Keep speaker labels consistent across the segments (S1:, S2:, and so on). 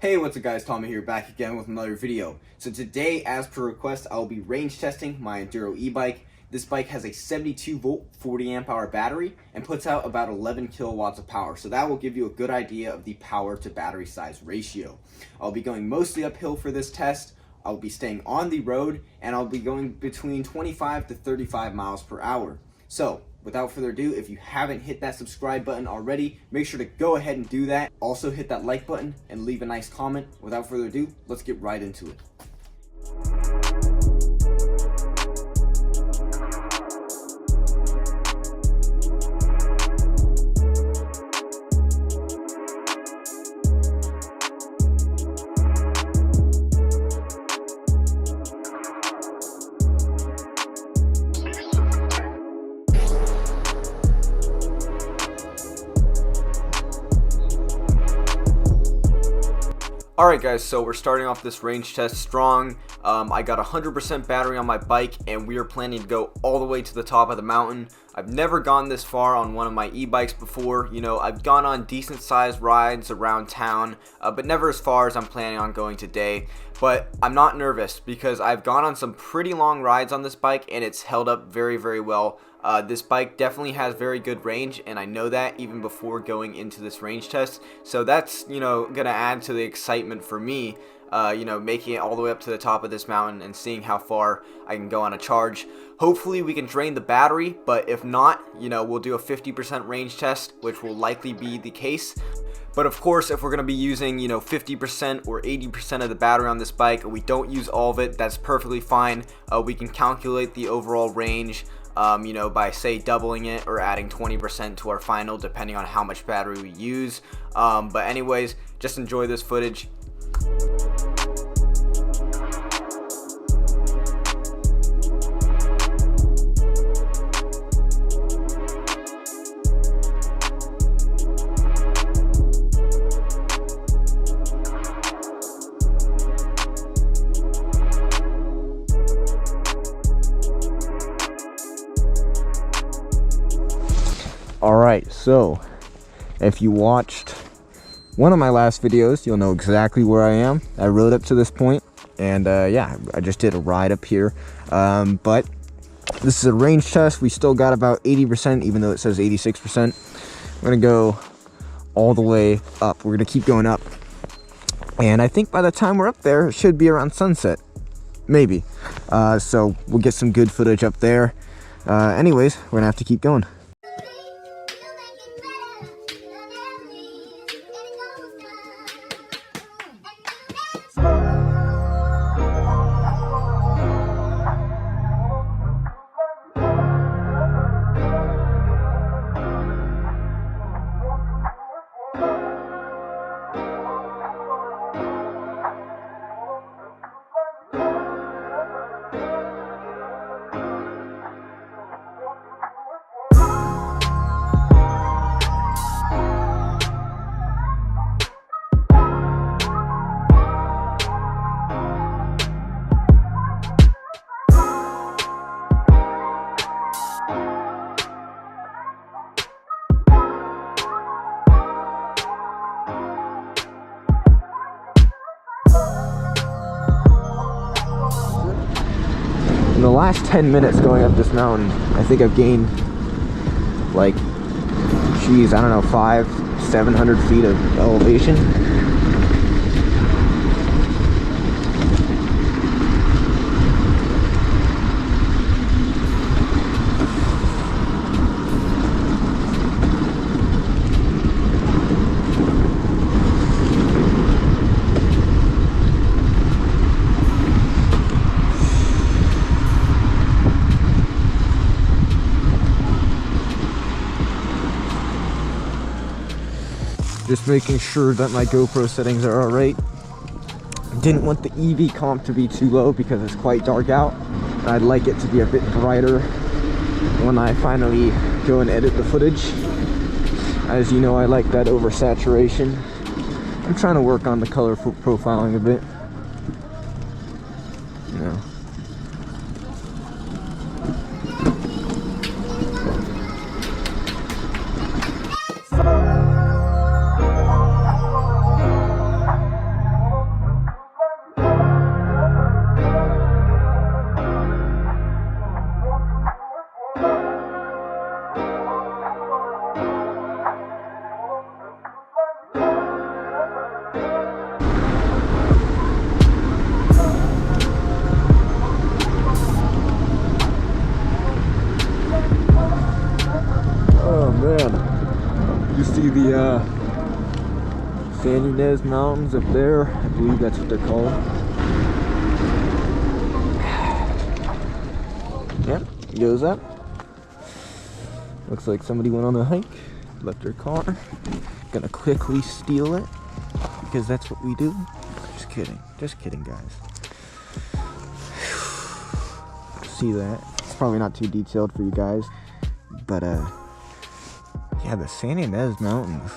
S1: Hey, what's up guys, Tommy here, back again with another video. So today, as per request, I will be range testing my Enduro Ebike. This bike has a 72 volt 40 amp hour battery and puts out about 11 kilowatts of power. So that will give you a good idea of the power to battery size ratio. I'll be going mostly uphill for this test. I'll be staying on the road and I'll be going between 25 to 35 miles per hour. So without further ado, if you haven't hit that subscribe button already, make sure to go ahead and do that. Also hit that like button and leave a nice comment. Without further ado, let's get right into it. Alright guys, so we're starting off this range test strong. I got 100% battery on my bike and we are planning to go all the way to the top of the mountain. I've never gone this far on one of my e-bikes before. You know, I've gone on decent sized rides around town, but never as far as I'm planning on going today. But I'm not nervous because I've gone on some pretty long rides on this bike and it's held up very well. This bike definitely has very good range, and I know that even before going into this range test. So that's, you know, gonna add to the excitement for me, you know, making it all the way up to the top of this mountain and seeing how far I can go on a charge. Hopefully we can drain the battery, but if not, you know, we'll do a 50% range test, which will likely be the case. But of course, if we're going to be using, you know, 50% or 80% of the battery on this bike, and we don't use all of it, that's perfectly fine. We can calculate the overall range, you know, by say doubling it or adding 20% to our final, depending on how much battery we use. But anyways, just enjoy this footage. Alright, so if you watched one of my last videos, you'll know exactly where I am. I rode up to this point, and yeah, I just did a ride up here. But this is a range test. We still got about 80%, even though it says 86%. We're gonna go all the way up. We're gonna keep going up. And I think by the time we're up there, it should be around sunset. Maybe. So we'll get some good footage up there. Anyways, we're gonna have to keep going. In the last 10 minutes going up this mountain, I think I've gained like, geez, I don't know, 500-700 feet of elevation. Just making sure that my GoPro settings are alright. Didn't want the EV comp to be too low because it's quite dark out. I'd like it to be a bit brighter when I finally go and edit the footage. As you know, I like that oversaturation. I'm trying to work on the color profiling a bit. You know.
S2: the San Ynez Mountains up there. I believe that's what they're called. Yep, it goes up. Looks like somebody went on a hike, left their car. Gonna quickly steal it, because that's what we do. Just kidding guys. See that? It's probably not too detailed for you guys, but yeah, the San Ynez Mountains,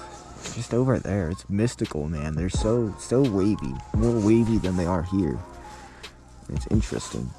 S2: just over there, it's mystical, man. They're so wavy, more wavy than they are here. It's interesting.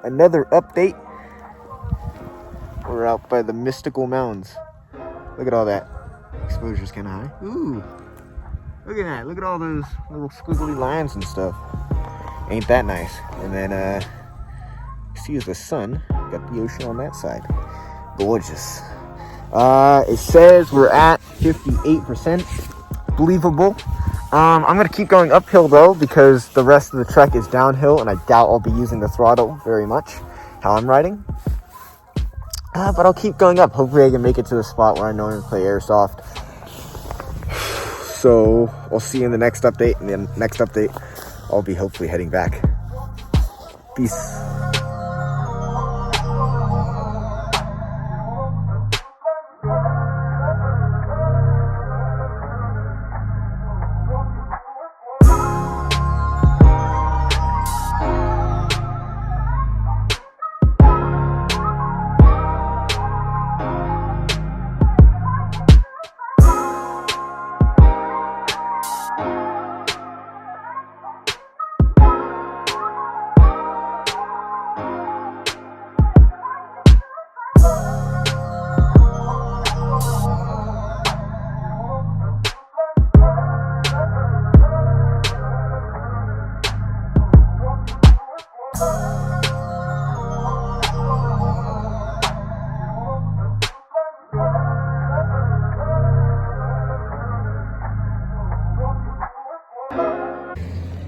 S2: Another update. We're out by the mystical mountains. Look at all that. Exposure's kind of high. Ooh. Look at that. Look at all those little squiggly lines and stuff. Ain't that nice? And then, see the sun. Got the ocean on that side. Gorgeous. It says we're at 58%. Believable. I'm going to keep going uphill though, because the rest of the trek is downhill and I doubt I'll be using the throttle very much how I'm riding. But I'll keep going up. Hopefully I can make it to the spot where I know I'm going to play airsoft. So I'll see you in the next update, and then next update I'll be hopefully heading back. Peace.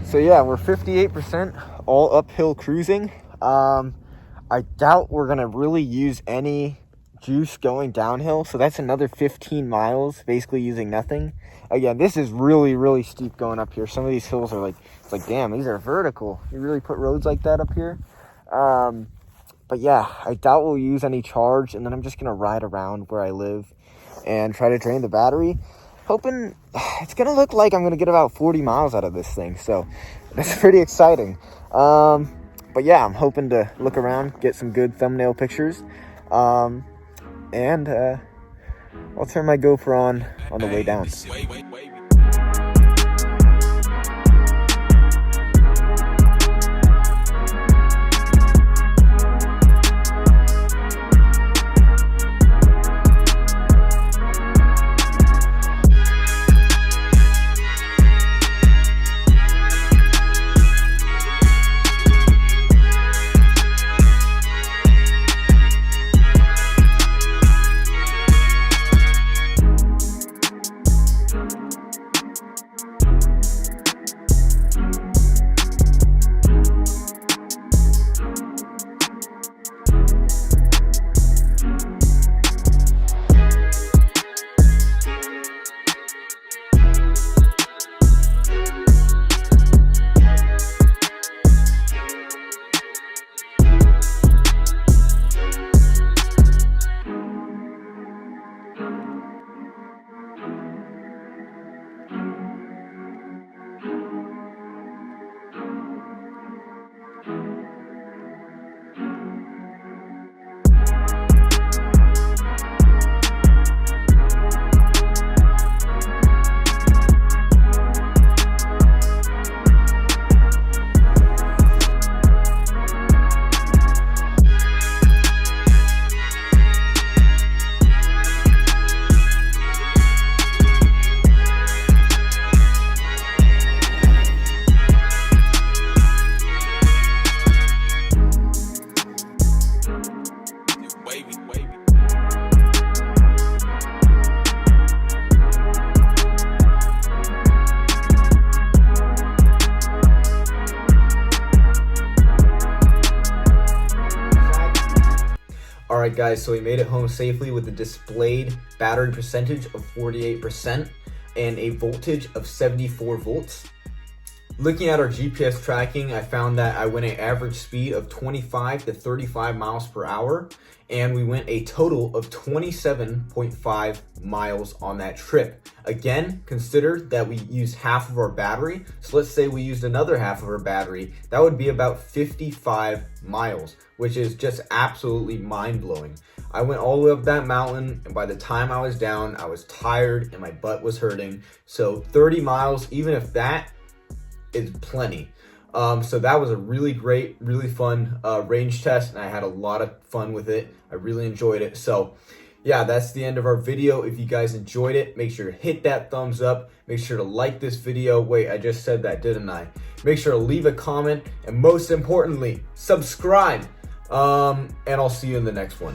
S2: So yeah, we're 58% all uphill cruising. I doubt we're gonna really use any juice going downhill, so that's another 15 miles basically using nothing. Again, this is really steep going up here. Some of these hills are like, it's like, damn, these are vertical. You really put roads like that up here? But yeah, I doubt we'll use any charge, and then I'm just gonna ride around where I live and try to drain the battery, hoping it's gonna look like I'm gonna get about 40 miles out of this thing. So that's pretty exciting. But yeah, I'm hoping to look around, get some good thumbnail pictures, and I'll turn my GoPro on the way down.
S1: Alright guys, so we made it home safely with a displayed battery percentage of 48% and a voltage of 74 volts. Looking at our GPS tracking, I found that I went an average speed of 25 to 35 miles per hour, and we went a total of 27.5 miles on that trip. Again, consider that we used half of our battery, so let's say we used another half of our battery. That would be about 55 miles, which is just absolutely mind-blowing. I went all the way up that mountain, and by the time I was down, I was tired and my butt was hurting. So 30 miles, even if that is plenty. So that was a really great, really fun range test, and I had a lot of fun with it. I really enjoyed it. So yeah, that's the end of our video. If you guys enjoyed it, make sure to hit that thumbs up. Make sure to like this video. Wait, I just said that, didn't I? Make sure to leave a comment, and most importantly, subscribe. And I'll see you in the next one.